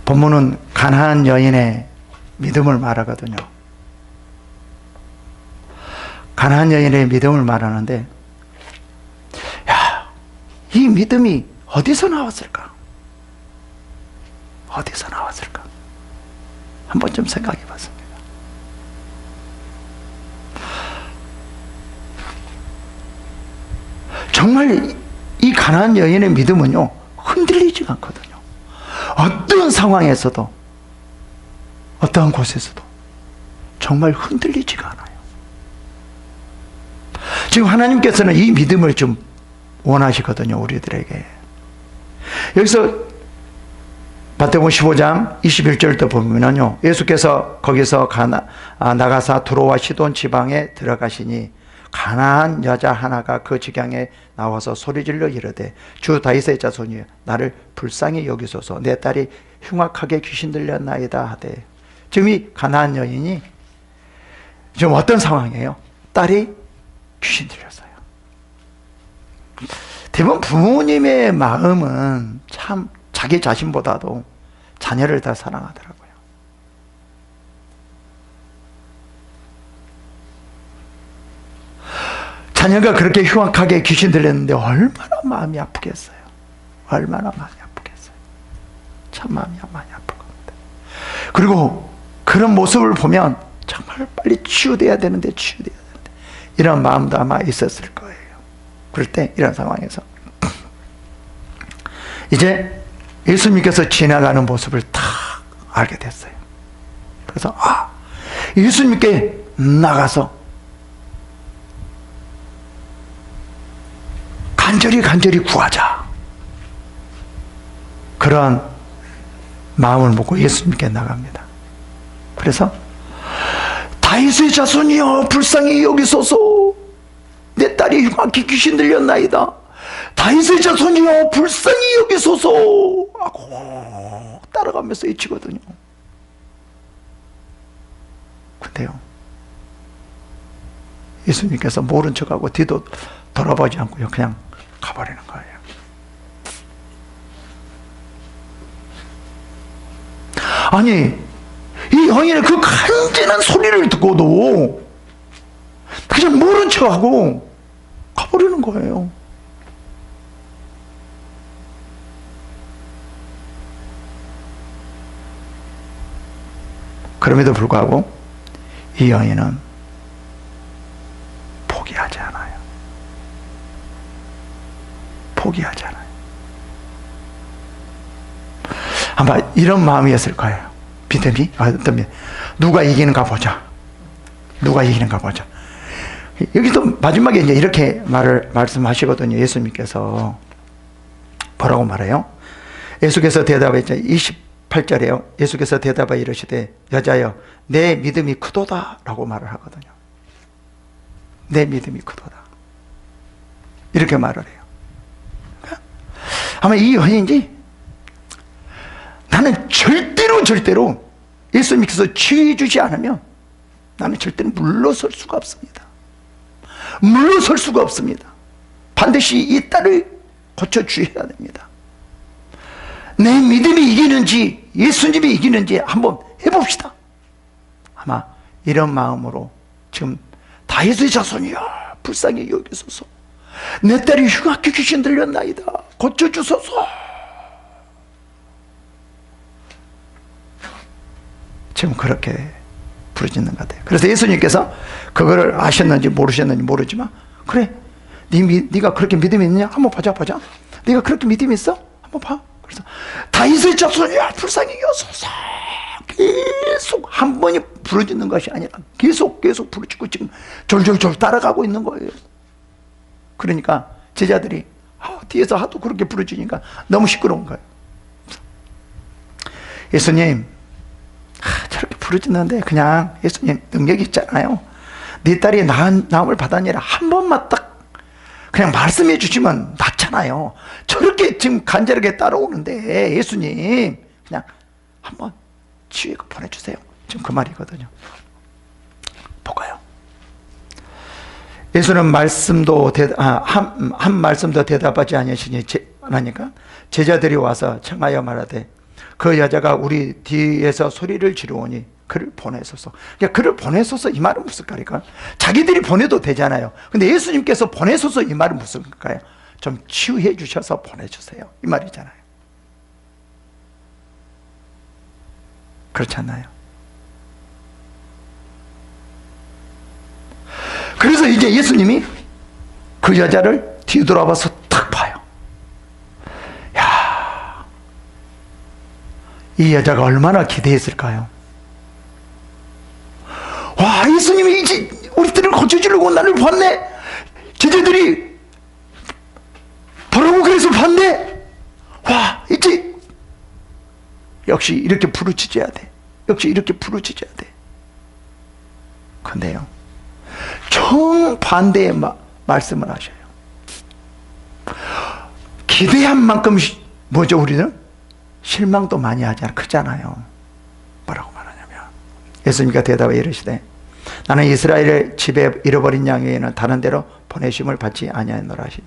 본문은 가나안 여인의 믿음을 말하거든요. 가나안 여인의 믿음을 말하는데, 야, 이 믿음이 어디서 나왔을까? 어디서 나왔을까? 한번 좀 생각해 봤습니다. 정말 이 가나안 여인의 믿음은요, 흔들리지가 않거든요. 어떤 상황에서도, 어떠한 곳에서도 정말 흔들리지가 않아요. 지금 하나님께서는 이 믿음을 좀 원하시거든요, 우리들에게. 여기서 마태복음 15장 21절도 보면요, 예수께서 거기서 나가사 두로와 시돈 지방에 들어가시니 가나안 여자 하나가 그 지경에 나와서 소리질러 이르되 주 다윗의 자손이여 나를 불쌍히 여기소서 내 딸이 흉악하게 귀신 들렸나이다 하되. 지금 이 가나안 여인이 지금 어떤 상황이에요? 딸이 귀신 들렸어요. 대부분 부모님의 마음은 참 자기 자신보다도 자녀를 더 사랑하더라고요. 자녀가 그렇게 흉악하게 귀신 들렸는데 얼마나 마음이 아프겠어요. 얼마나 마음이 아프겠어요. 참 마음이 많이 아플 겁니다. 그리고 그런 모습을 보면 정말 빨리 치유돼야 되는데 이런 마음도 아마 있었을 거예요. 그럴 때 이런 상황에서 이제 예수님께서 지나가는 모습을 딱 알게 됐어요. 그래서 예수님께 나가서 간절히 구하자, 그러한 마음을 먹고 예수님께 나갑니다. 그래서 다윗의 자손이여 불쌍히 여기소서 내 딸이 흉악히 귀신 들렸나이다. 다윗의 자손이여 불쌍히 여기소서 하고 따라가면서 외치거든요. 근데요, 예수님께서 모른 척하고 뒤도 돌아보지 않고요, 그냥 가버리는 거예요. 아니, 이 여인의 그 간절한 소리를 듣고도 그냥 모른 척하고 가버리는 거예요. 그럼에도 불구하고 이 여인은 포기하지 않아요. 포기하지 않아요. 아마 이런 마음이었을 거예요. 믿음이 어떤 누가 이기는가 보자. 누가 이기는가 보자. 여기도 마지막에 이제 이렇게 말씀하시거든요. 예수님께서 뭐라고 말해요? 예수께서 대답했죠. 28절에요. 예수께서 대답하여 이르시되 여자여 내 믿음이 크도다 라고 말을 하거든요. 내 믿음이 크도다 이렇게 말을 해요. 아마 이 여인이 나는 절대로 예수님께서 치유해 주지 않으면 나는 절대로 물러설 수가 없습니다. 물러설 수가 없습니다. 반드시 이 딸을 고쳐주셔야 됩니다. 내 믿음이 이기는지 예수님이 이기는지 한번 해봅시다. 아마 이런 마음으로 지금 다윗의 자손이여 불쌍히 여기소서 내 딸이 흉악히 귀신 들렸나이다 고쳐주소서 지금 그렇게 부르짖는 것 같아요. 그래서 예수님께서 그거를 아셨는지 모르셨는지 모르지만 그래 네가 그렇게 믿음이 있느냐 한번 보자. 네가 그렇게 믿음이 있어? 한번 봐. 그래서 다윗의 자손이야 불쌍히 여소서 계속 한 번이 부르짖는 것이 아니라 계속 부르짖고 지금 졸졸 따라가고 있는 거예요. 그러니까 제자들이 뒤에서 하도 그렇게 부르짖으니까 너무 시끄러운 거예요. 예수님 저렇게 부르짖는데 그냥 예수님 능력이 있잖아요. 네 딸이 나음을 받았느니라 한 번만 딱 그냥 말씀해 주시면 낫잖아요. 저렇게 지금 간절하게 따라오는데 예수님 그냥 한번 치유해 보내주세요. 지금 그 말이거든요. 볼까요? 예수는 한 말씀도 대답하지 아니하시니 하니까 제자들이 와서 청하여 말하되 그 여자가 우리 뒤에서 소리를 지르오니 그를 보내소서. 그러니까 그를 보내소서 이 말은 무슨 말일까요? 자기들이 보내도 되잖아요. 근데 예수님께서 보내소서 이 말은 무슨 말일까요? 좀 치유해 주셔서 보내주세요 이 말이잖아요. 그렇지 않나요? 그래서 이제 예수님이 그 여자를 뒤돌아봐서 탁 봐요. 야, 이 여자가 얼마나 기대했을까요? 와, 예수님이 이제 우리들을 고쳐주려고 나를 봤네. 제자들이 보라고 그래서 봤네. 와, 이제 역시 이렇게 부르짖어야 돼. 역시 이렇게 부르짖어야 돼. 근데요, 정반대의 말씀을 하셔요. 기대한 만큼 뭐죠? 우리는 실망도 많이 하잖아요. 크잖아요. 뭐라고 말하냐면 예수님께서 대답해 이르시되 나는 이스라엘의 집에 잃어버린 양 외에는 다른 데로 보내심을 받지 아니하노라 하시니,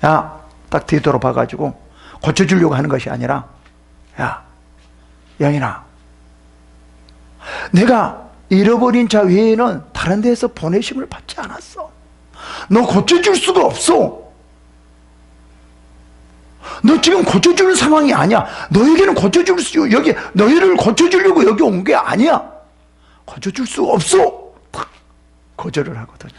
야, 딱 뒤돌아 봐가지고 고쳐주려고 하는 것이 아니라, 야, 영인아, 내가 잃어버린 자 외에는 다른 데에서 보내심을 받지 않았어. 너 고쳐줄 수가 없어. 너 지금 고쳐주는 상황이 아니야. 너에게는 고쳐줄 수, 여기 너희를 고쳐주려고 여기 온 게 아니야. 고쳐줄 수 없어. 탁 거절을 하거든요.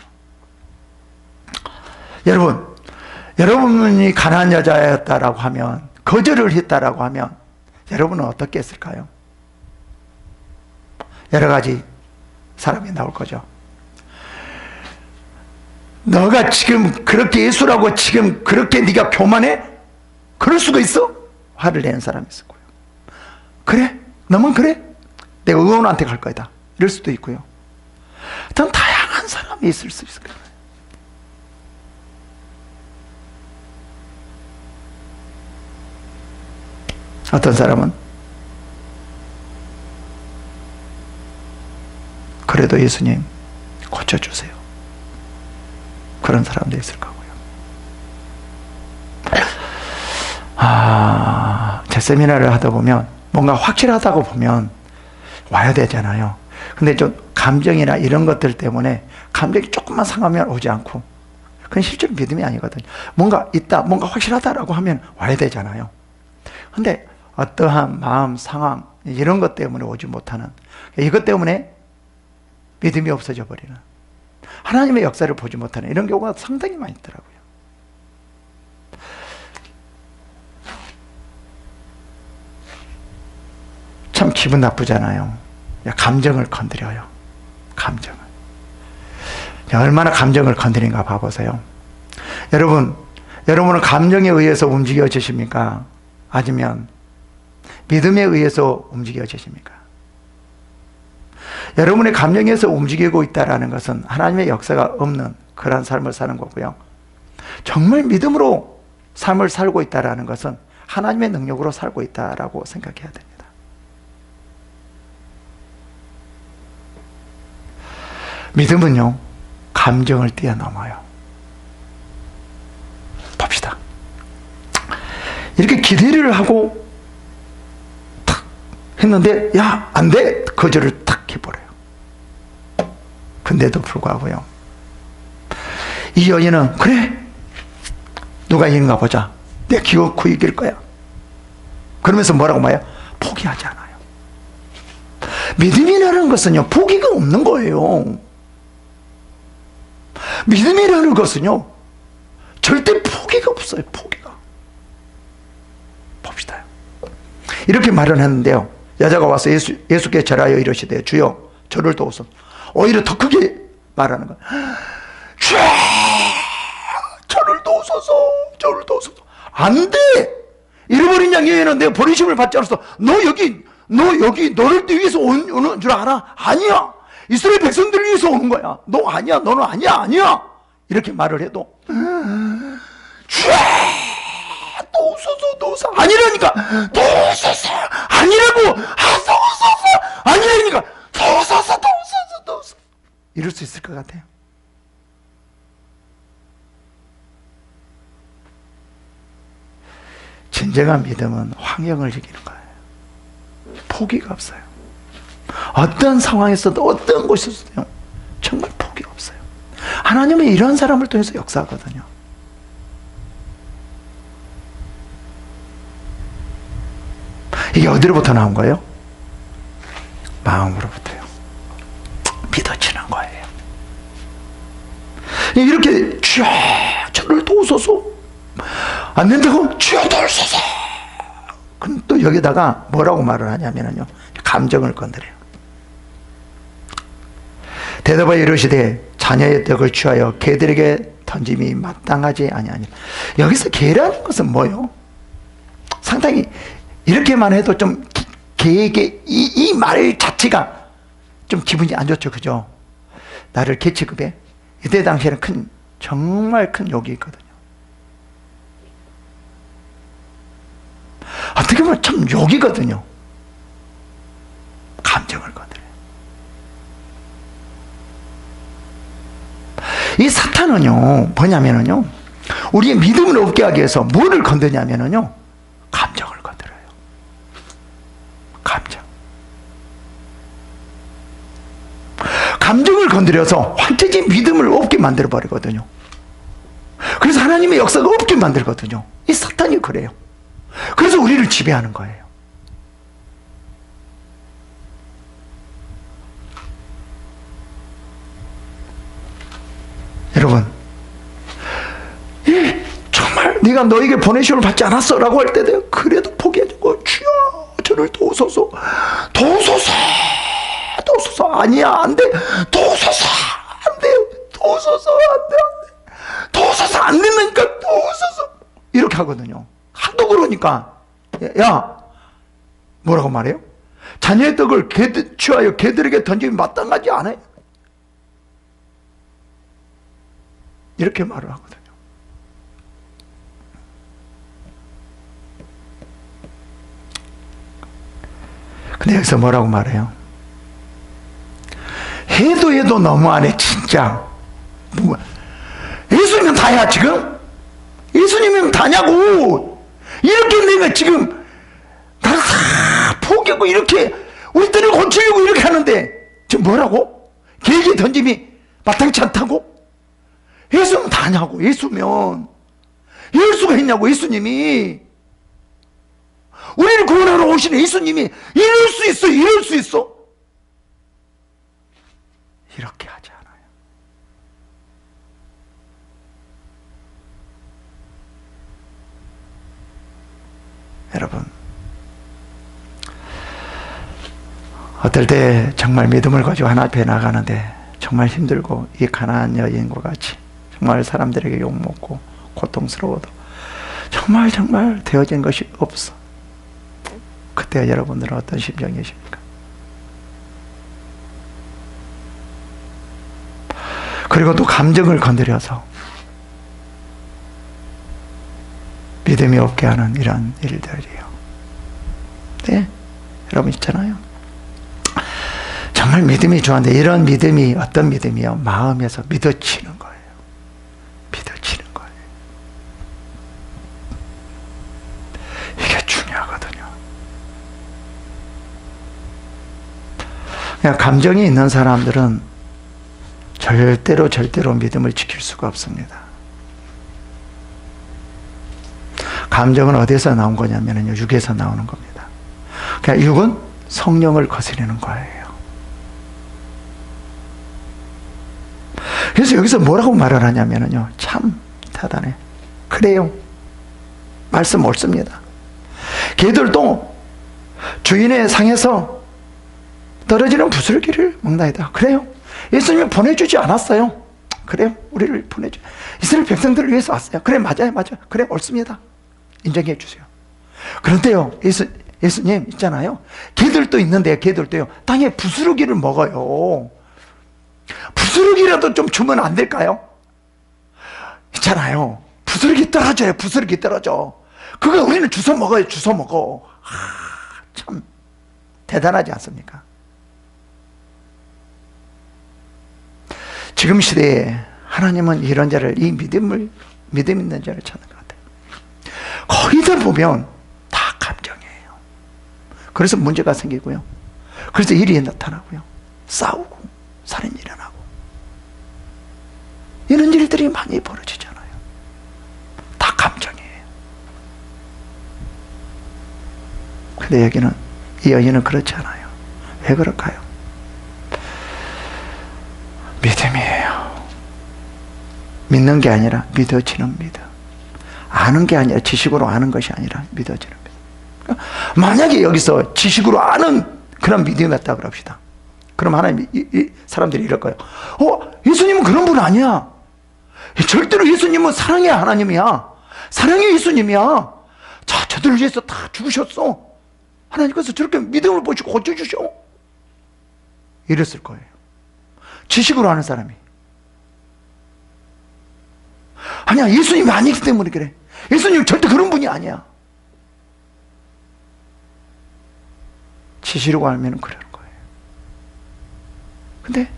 여러분이 가난한 여자였다라고 하면, 거절을 했다라고 하면 여러분은 어떻게 했을까요? 여러 가지 사람이 나올 거죠. 너가 지금 그렇게 예수라고 지금 그렇게 네가 교만해? 그럴 수가 있어? 화를 내는 사람이 있을 거예요. 그래? 너만 그래? 내가 의원한테 갈 거다. 이럴 수도 있고요. 좀 다양한 사람이 있을 수 있을 거예요. 어떤 사람은 그래도 예수님 고쳐주세요. 그런 사람도 있을 거고요. 제 세미나를 하다 보면 뭔가 확실하다고 보면 와야 되잖아요. 근데 좀 감정이나 이런 것들 때문에 감정이 조금만 상하면 오지 않고, 그건 실제로 믿음이 아니거든요. 뭔가 있다, 뭔가 확실하다라고 하면 와야 되잖아요. 근데 어떠한 마음, 상황 이런 것 때문에 오지 못하는, 이것 때문에 믿음이 없어져 버리는, 하나님의 역사를 보지 못하는 이런 경우가 상당히 많이 있더라고요. 참 기분 나쁘잖아요. 감정을 건드려요. 감정을. 얼마나 감정을 건드린가 봐보세요. 여러분은 감정에 의해서 움직여지십니까? 아니면 믿음에 의해서 움직여지십니까? 여러분의 감정에서 움직이고 있다는 것은 하나님의 역사가 없는 그런 삶을 사는 거고요. 정말 믿음으로 삶을 살고 있다는 것은 하나님의 능력으로 살고 있다고 생각해야 됩니다. 믿음은요, 감정을 뛰어넘어요. 봅시다. 이렇게 기대를 하고 탁 했는데, 야, 안 돼! 거절을 탁 해버려요. 근데도 불구하고요, 이 여인은, 그래, 누가 이긴가 보자. 내가 기어코 이길 거야. 그러면서 뭐라고 말해요? 포기하지 않아요. 믿음이라는 것은요, 포기가 없는 거예요. 믿음이라는 것은요, 절대 포기가 없어요. 포기가. 봅시다. 이렇게 말을 했는데요, 여자가 와서 예수께 절하여 이르시되 주여 저를 도우소서. 오히려 더 크게 말하는 거예요. 주여 저를 도우소서. 저를 도우소서. 안 돼. 잃어버린 양 외에는 내가 버리심을 받지 않았어. 너 여기 너를 위해서 오는 줄 알아? 아니야. 이스라엘 백성들을 위해서 오는 거야. 너 아니야. 너는 아니야. 이렇게 말을 해도 도우소서. 아니라니까. 도우소서. 아니라고. 도우소서. 아니라니까. 도우소서. 이럴 수 있을 것 같아요. 진정한 믿음은 환경을 이기는 거예요. 포기가 없어요. 어떤 상황에서도 어떤 곳에서도 정말 포기가 없어요. 하나님은 이런 사람을 통해서 역사하거든요. 이게 어디로부터 나온 거예요? 마음으로부터요. 믿어지는 거예요. 이렇게 주여 저를 도우소서, 안 된다고 주여 도우소서. 그럼 또 여기다가 뭐라고 말을 하냐면요, 감정을 건드려요. 대답하여 이르시되 자녀의 떡을 취하여 개들에게 던짐이 마땅하지 아니하니. 여기서 개라는 것은 뭐예요? 상당히 이렇게만 해도 좀 개에게 이 말 자체가 좀 기분이 안 좋죠, 그죠? 나를 개 취급해? 이때 당시에는 정말 큰 욕이 있거든요. 어떻게 보면 참 욕이거든요. 감정을 건드려요. 이 사탄은요, 뭐냐면요, 우리의 믿음을 없게 하기 위해서 뭐를 건드냐면요, 감정을 건드려요. 감정을 건드려서 완전히 믿음을 없게 만들어버리거든요. 그래서 하나님의 역사가 없게 만들거든요. 이 사탄이 그래요. 그래서 우리를 지배하는 거예요. 여러분, 정말 네가 너에게 보내심을 받지 않았어 라고 할 때도 그래도 포기하지 말고 주여 저를 도우소서, 도우소서, 도우소서. 아니야, 안 돼, 도우소서, 안 돼, 도우소서, 안 돼, 안 돼, 도우소서, 안 된다니까, 도우소서. 이렇게 하거든요. 하도 그러니까, 야, 뭐라고 말해요? 자녀의 떡을 취하여 개들에게 던짐이 마땅하지 않아요? 이렇게 말을 하거든요. 근데 여기서 뭐라고 말해요? 해도 너무하네, 진짜. 예수님은 다야, 지금? 예수님이면 다냐고! 이렇게 내가 지금, 나를 다 포기하고, 이렇게, 우리 뜰을 고치려고 이렇게 하는데, 지금 뭐라고? 개에게 던짐이 마땅치 않다고? 예수는 다냐고, 예수면. 이럴 수가 있냐고, 예수님이. 우리를 구원하러 오신 예수님이 이럴 수 있어, 이럴 수 있어. 이렇게 하지 않아요. 여러분, 어떨 때 정말 믿음을 가지고 하나 앞에 나가는데 정말 힘들고 이 가나안 여인과 같이 정말 사람들에게 욕먹고 고통스러워도 정말 되어진 것이 없어. 그때 여러분들은 어떤 심정이십니까? 그리고 또 감정을 건드려서 믿음이 없게 하는 이런 일들이에요. 네, 여러분 있잖아요. 정말 믿음이 좋은데 이런 믿음이 어떤 믿음이요? 마음에서 믿어지는 거예요. 믿어지는 거예요. 이게 중요하거든요. 그냥 감정이 있는 사람들은 절대로 믿음을 지킬 수가 없습니다. 감정은 어디서 나온 거냐면요, 육에서 나오는 겁니다. 그러니까 육은 성령을 거스르는 거예요. 그래서 여기서 뭐라고 말을 하냐면요, 참 대단해. 그래요, 말씀 옳습니다. 개들도 주인의 상에서 떨어지는 부스러기를 먹나이다. 그래요, 예수님이 보내주지 않았어요. 그래요, 우리를 보내주, 이스라엘 백성들을 위해서 왔어요. 그래, 맞아요. 그래, 옳습니다. 인정해 주세요. 그런데요, 예수님 있잖아요, 개들도 있는데 개들도요 땅에 부스러기를 먹어요. 부스러기라도 좀 주면 안 될까요? 있잖아요, 부스러기 떨어져요. 부스러기 떨어져. 그거 우리는 주워 먹어요. 주워 먹어. 참 대단하지 않습니까? 지금 시대에 하나님은 이런 자를, 이 믿음 있는 자를 찾는 것 같아요. 거의 다 보면 다 감정이에요. 그래서 문제가 생기고요. 그래서 일이 나타나고요. 싸우고 살인이 일어나고 이런 일들이 많이 벌어지잖아요. 다 감정이에요. 근데 여기는 이 여인은 그렇지 않아요. 왜 그럴까요? 믿음이에요. 믿는 게 아니라 믿어지는 믿음. 아는 게 아니라 지식으로 아는 것이 아니라 믿어지는 믿음. 그러니까 만약에 여기서 지식으로 아는 그런 믿음이었다 그럽시다. 그럼 하나님, 사람들이 이럴 거예요. 예수님은 그런 분 아니야. 절대로 예수님은 사랑의 하나님이야. 사랑의 예수님이야. 자, 저들을 위해서 다 죽으셨어. 하나님께서 저렇게 믿음을 보시고 고쳐주셔. 이랬을 거예요. 지식으로 아는 사람이. 아니야, 예수님이 아니기 때문에 그래. 예수님은 절대 그런 분이 아니야. 지식으로 알면 그러는 거예요. 근데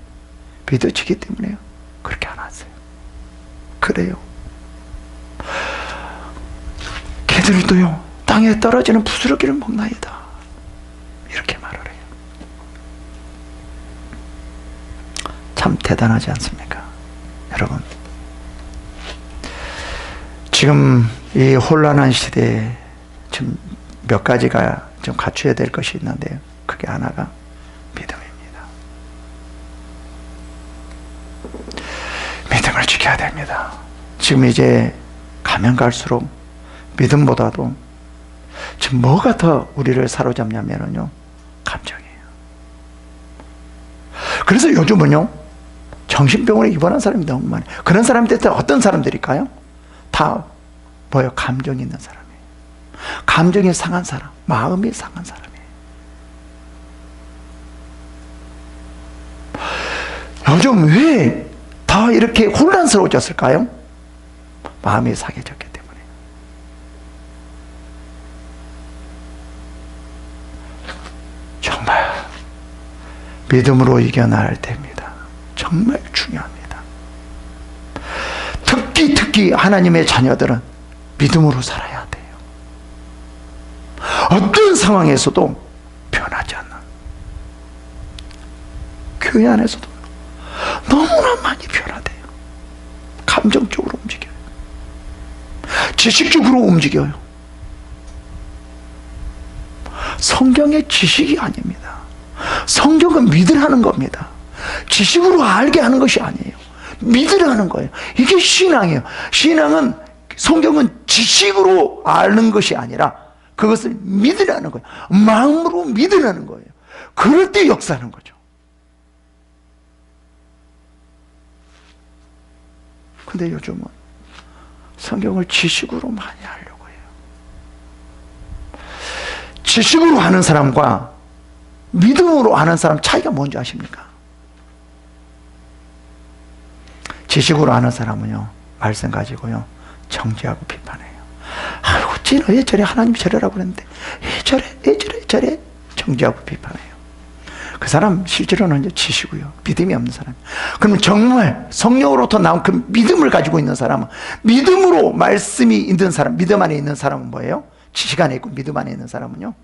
믿어지기 때문에요. 그렇게 안 하세요. 그래요. 개들도요, 땅에 떨어지는 부스러기를 먹나이다. 이렇게 말을 해요. 참 대단하지 않습니까? 여러분, 지금 이 혼란한 시대에 지금 몇 가지가 좀 갖춰야 될 것이 있는데요. 그게 하나가 믿음입니다. 믿음을 지켜야 됩니다. 지금 이제 가면 갈수록 믿음보다도 지금 뭐가 더 우리를 사로잡냐면요, 감정이에요. 그래서 요즘은요, 정신병원에 입원한 사람이 너무 많아요. 그런 사람들한테 어떤 사람들일까요? 다 뭐예요? 감정이 있는 사람이에요. 감정이 상한 사람, 마음이 상한 사람이에요. 요즘 왜 다 이렇게 혼란스러워졌을까요? 마음이 상해졌기 때문에. 정말 믿음으로 이겨나갈 때입니다. 정말 중요합니다. 특히 하나님의 자녀들은 믿음으로 살아야 돼요. 어떤 상황에서도 변하지 않는, 교회 안에서도 너무나 많이 변화돼요. 감정적으로 움직여요. 지식적으로 움직여요. 성경의 지식이 아닙니다. 성경은 믿으라는 겁니다. 지식으로 알게 하는 것이 아니에요. 믿으라는 거예요. 이게 신앙이에요. 신앙은, 성경은 지식으로 아는 것이 아니라 그것을 믿으라는 거예요. 마음으로 믿으라는 거예요. 그럴 때 역사하는 거죠. 근데 요즘은 성경을 지식으로 많이 하려고 해요. 지식으로 아는 사람과 믿음으로 아는 사람 차이가 뭔지 아십니까? 지식으로 아는 사람은요, 말씀 가지고요, 정죄하고 비판해요. 아이고, 쟤는 왜 저래? 하나님이 저래라고 그랬는데 왜 저래? 정죄하고 비판해요. 그 사람 실제로는 이제 지시고요, 믿음이 없는 사람. 그러면 정말 성령으로부터 나온 그 믿음을 가지고 있는 사람은, 믿음으로 말씀이 있는 사람, 믿음 안에 있는 사람은 뭐예요? 지식 안에 있고 믿음 안에 있는 사람은요,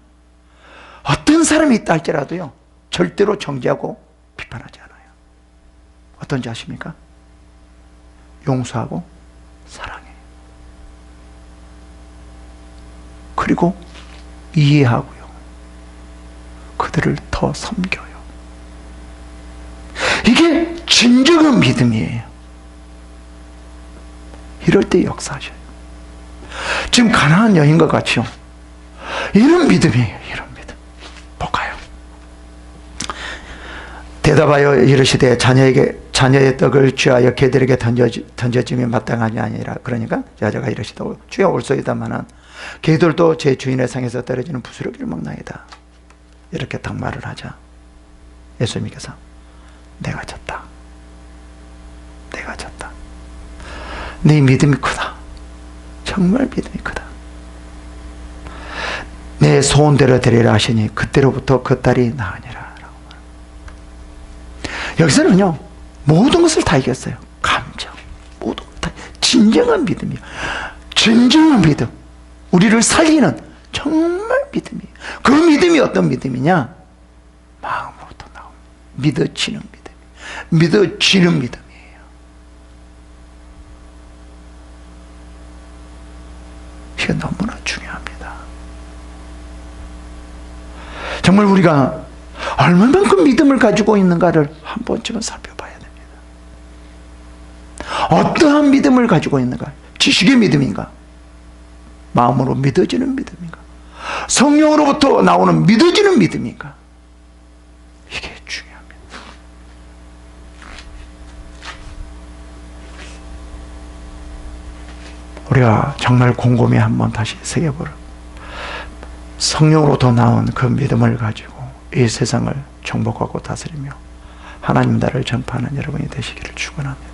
어떤 사람이 있다 할지라도요, 절대로 정죄하고 비판하지 않아요. 어떤지 아십니까? 용서하고 사랑해요. 그리고 이해하고요, 그들을 더 섬겨요. 이게 진정한 믿음이에요. 이럴 때 역사하셔요. 지금 가나안 여인과 같이요, 이런 믿음이에요. 이런 믿음. 볼까요? 대답하여 이르시되 자녀의 떡을 취하여 개들에게 던져짐이 마땅하니 아니라. 그러니까 여자가 이르시되 주여 올소이다마는 개들도 제 주인의 상에서 떨어지는 부스러기를 먹나이다. 이렇게 딱 말을 하자 예수님께서 내가 졌다. 네 믿음이 크다. 정말 믿음이 크다. 내 소원대로 되리라 하시니 그때로부터 그 딸이 나으니라. 여기서는요, 모든 것을 다 이겼어요. 감정, 모든 것 다. 진정한 믿음이에요. 진정한 믿음. 우리를 살리는 정말 믿음이. 그 믿음이 어떤 믿음이냐? 마음으로부터 나온 믿어지는 믿음. 믿어지는 믿음이에요. 이게 너무나 중요합니다. 정말 우리가 얼마만큼 믿음을 가지고 있는가를 한 번쯤은 살펴봐야 됩니다. 어떠한 믿음을 가지고 있는가? 지식의 믿음인가? 마음으로 믿어지는 믿음인가? 성령으로부터 나오는 믿어지는 믿음인가? 이게 중요합니다. 우리가 정말 곰곰이 한번 다시 새겨보라. 성령으로부터 나온 그 믿음을 가지고 이 세상을 정복하고 다스리며 하나님 나라를 전파하는 여러분이 되시기를 축원합니다.